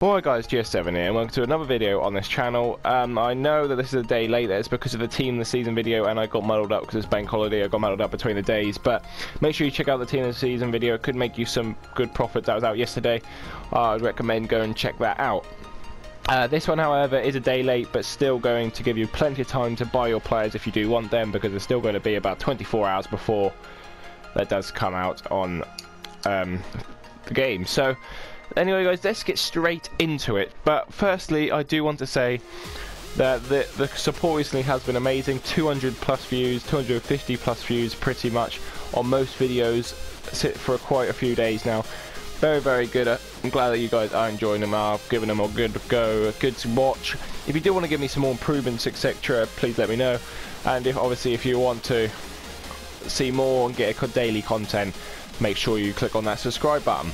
Hi guys, GS7 here and welcome to another video on this channel. I know that this is a day late. That's because of the team of the season video and I got muddled up because it's bank holiday. I got muddled up between the days, but make sure you check out the team of the season video. It could make you some good profit. That was out yesterday. I'd recommend go and check that out. This one, however, is a day late, but still going to give you plenty of time to buy your players if you do want them, because it's still going to be about 24 hours before that does come out on the game. So anyway guys, let's get straight into it. But firstly, I do want to say that the support recently has been amazing. 200 plus views, 250 plus views pretty much on most videos for quite a few days now. Very good. I'm glad that you guys are enjoying them. I've given them a good go, good to watch. If you do want to give me some more improvements, etc., please let me know. And if you want to see more and get daily content, make sure you click on that subscribe button.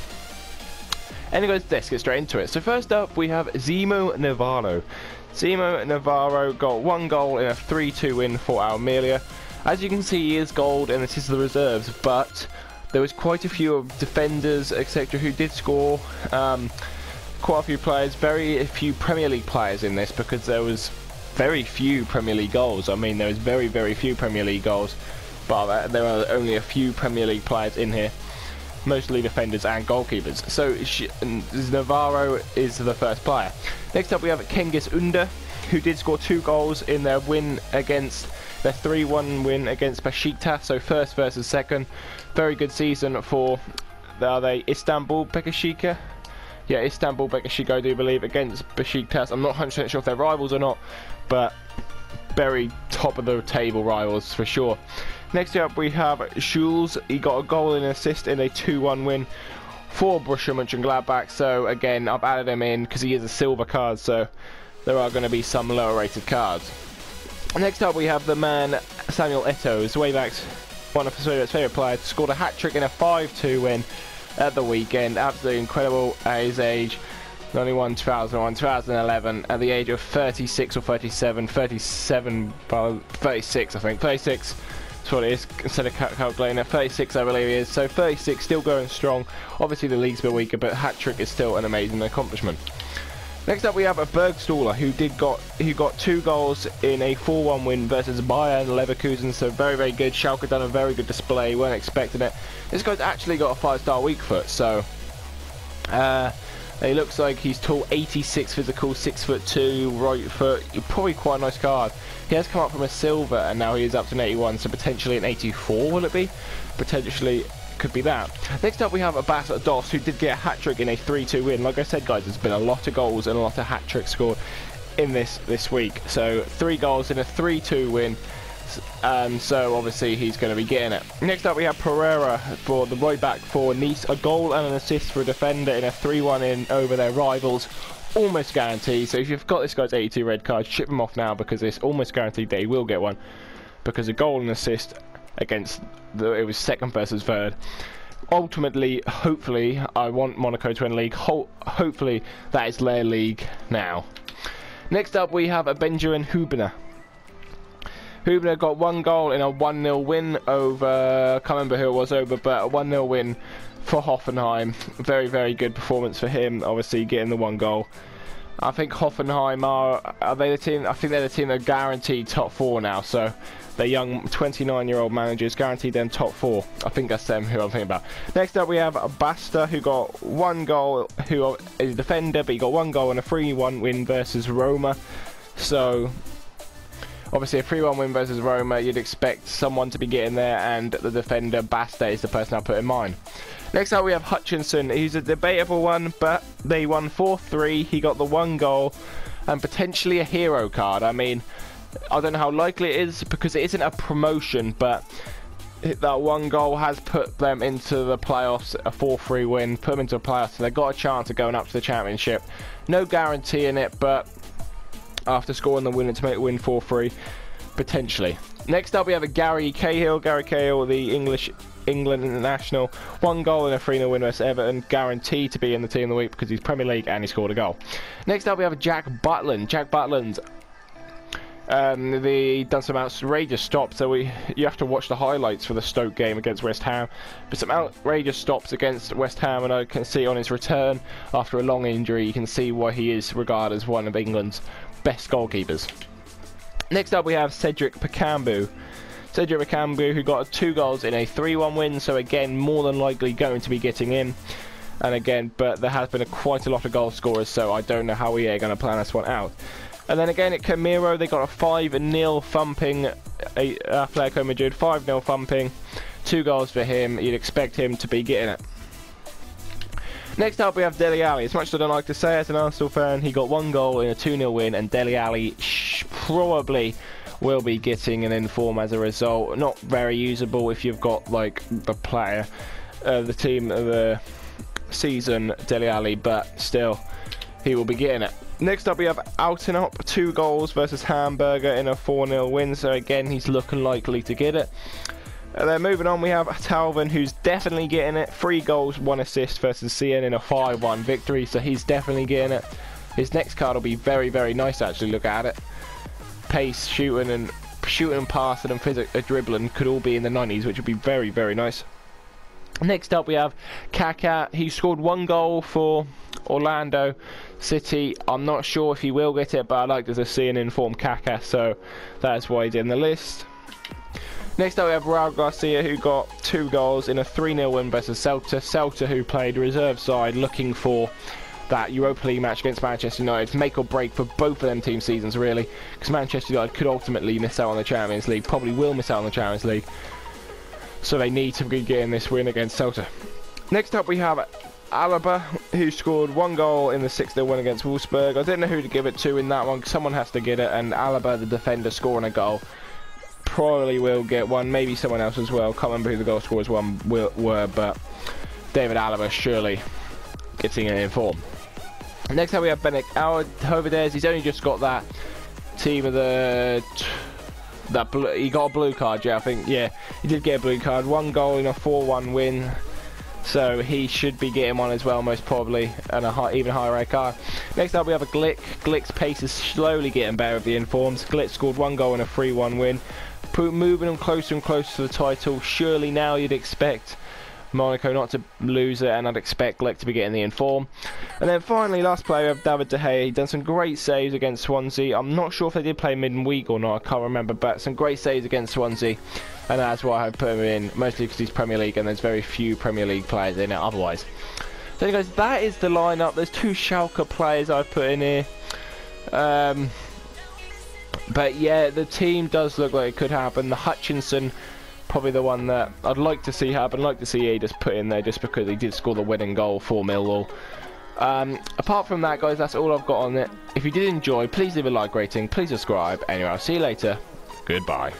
Anyways, let's get straight into it. So first up, we have Zemo Navarro. Zemo Navarro got one goal in a 3-2 win for Almeria. As you can see, he is gold and this is the reserves, but there was quite a few defenders, etc., who did score. Quite a few players, very few Premier League players in this, because there was very few Premier League goals. I mean, there was very few Premier League goals, but there are only a few Premier League players in here. Mostly defenders and goalkeepers. So Navarro is the first player. Next up we have Cengiz Ünder, who did score 2 goals in their win against their 3-1 win against Besiktas. So first versus second. Very good season for Istanbul Besiktas. Yeah, Istanbul Besiktas, I do believe, against Besiktas. I'm not 100% sure if they're rivals or not, but very top of the table rivals for sure. Next up we have Schulz. He got a goal and an assist in a 2-1 win for Borussia Mönchengladbach. So again, I've added him in because he is a silver card, so there are going to be some lower rated cards. Next up we have the man Samuel Eto'o. Zweiback's one of his favourite players. Scored a hat-trick in a 5-2 win at the weekend. Absolutely incredible at his age. Only won 2011 at the age of 36 or 37, 36 I think, 36. That's what it is, instead of calculating it. 36 I believe he is, so 36, still going strong. Obviously the league's a bit weaker, but hat-trick is still an amazing accomplishment. Next up we have a Bergstaller, who got 2 goals in a 4-1 win versus Bayern Leverkusen, so very good. Schalke done a very good display, weren't expecting it. This guy's actually got a 5-star weak foot, so he looks like he's tall, 86 physical, 6'2", right foot. Probably quite a nice card. He has come up from a silver and now he is up to an 81, so potentially an 84 will it be? Potentially could be that. Next up we have Abbas Dos, who did get a hat-trick in a 3-2 win. Like I said guys, there's been a lot of goals and a lot of hat-tricks scored in this week. So 3 goals in a 3-2 win. So obviously he's going to be getting it. Next up we have Pereira for the right back for Nice. A goal and an assist for a defender in a 3-1 in over their rivals. Almost guaranteed. So if you've got this guy's 82 red card, ship him off now, because it's almost guaranteed that he will get one. Because a goal and assist against it was second versus third. Ultimately, hopefully, I want Monaco to win league. Hopefully that is their league now. Next up we have a Benjamin Hübner. Hübner got 1 goal in a 1-0 win over, I can't remember who it was over, but a 1-0 win for Hoffenheim. Very good performance for him, obviously getting the 1 goal. I think Hoffenheim are they the team? I think they're the team that are guaranteed top 4 now, so they're young 29-year-old managers, guaranteed them top 4. I think that's them who I'm thinking about. Next up we have Basta, who got 1 goal, who is a defender, but he got 1 goal in a 3-1 win versus Roma. So obviously a 3-1 win versus Roma, you'd expect someone to be getting there, and the defender Basta is the person I put in mind. Next up we have Hutchinson. He's a debatable one, but they won 4-3. He got the 1 goal and potentially a hero card. I mean, I don't know how likely it is because it isn't a promotion, but that 1 goal has put them into the playoffs. A 4-3 win put them into the playoffs, so they've got a chance of going up to the championship. No guarantee in it, but after scoring the win to make it win 4-3, potentially. Next up we have a Gary Cahill. Gary Cahill, the England international. 1 goal in a 3-0 win versus Everton, guaranteed to be in the team of the week because he's Premier League and he scored a goal. Next up we have Jack Butland. Jack Butland They done some outrageous stops, so you have to watch the highlights for the Stoke game against West Ham. But some outrageous stops against West Ham, and I can see on his return after a long injury, you can see why he is regarded as one of England's best goalkeepers. Next up we have Cedric Bakambu. Cedric Bakambu, who got 2 goals in a 3-1 win, so again more than likely going to be getting in. And again, but there has been quite a lot of goal scorers, so I don't know how we are going to plan this one out. And then again at Camiro, they got a 5-0 thumping Atletico Madrid, 5-0 thumping, 2 goals for him. You'd expect him to be getting it. Next up we have Dele Alli. As much as I don't like to say as an Arsenal fan, he got 1 goal in a 2-0 win, and Dele Alli probably will be getting an inform as a result. Not very usable if you've got like the player, the team of the season, Dele Alli, but still he will be getting it. Next up we have Altenop, 2 goals versus Hamburger in a 4-0 win, so again he's looking likely to get it. And then moving on we have Talvin, who's definitely getting it, 3 goals, 1 assist versus CN in a 5-1 victory, so he's definitely getting it. His next card will be very, very nice to actually look at it. Pace, shooting and passing and dribbling could all be in the 90s, which would be very, very nice. Next up we have Kaká. He scored 1 goal for Orlando City. I'm not sure if he will get it, but I like to see an informed Kaká, so that's why he's in the list. Next up we have Raul Garcia, who got 2 goals in a 3-0 win versus Celta. Celta, who played reserve side, looking for that Europa League match against Manchester United. Make or break for both of them team seasons, really, because Manchester United could ultimately miss out on the Champions League, probably will miss out on the Champions League, so they need to be getting this win against Celta. Next up we have Alaba, who scored 1 goal in the 6-0 win against Wolfsburg. I didn't know who to give it to in that one, someone has to get it, and Alaba, the defender, scoring a goal, probably will get one, maybe someone else as well. Can't remember who the goal scorers were, but David Alaba surely getting an inform. Next up we have Benik Hovedez. He's only just got that team of he got a blue card, yeah, I think, yeah, he did get a blue card. 1 goal in a 4-1 win, so he should be getting one as well, most probably, and even higher red card. Next up we have a Glick. Glick's pace is slowly getting better with the informs. Glick scored 1 goal in a 3-1 win, moving him closer and closer to the title. Surely now you'd expect Monaco not to lose it, and I'd expect Glick to be getting the inform. And then finally, last player, we have David De Gea. He done some great saves against Swansea. I'm not sure if they did play midweek or not, I can't remember, but some great saves against Swansea, and that's why I put him in, mostly because he's Premier League and there's very few Premier League players in it otherwise. So guys, that is the lineup. There's 2 Schalke players I've put in here. But yeah, the team does look like it could happen. The Hutchinson, probably the one that I'd like to see happen, like to see he just put in there just because he did score the winning goal for Millwall. Apart from that, guys, that's all I've got on it. If you did enjoy, please leave a like rating, please subscribe. Anyway, I'll see you later. Goodbye.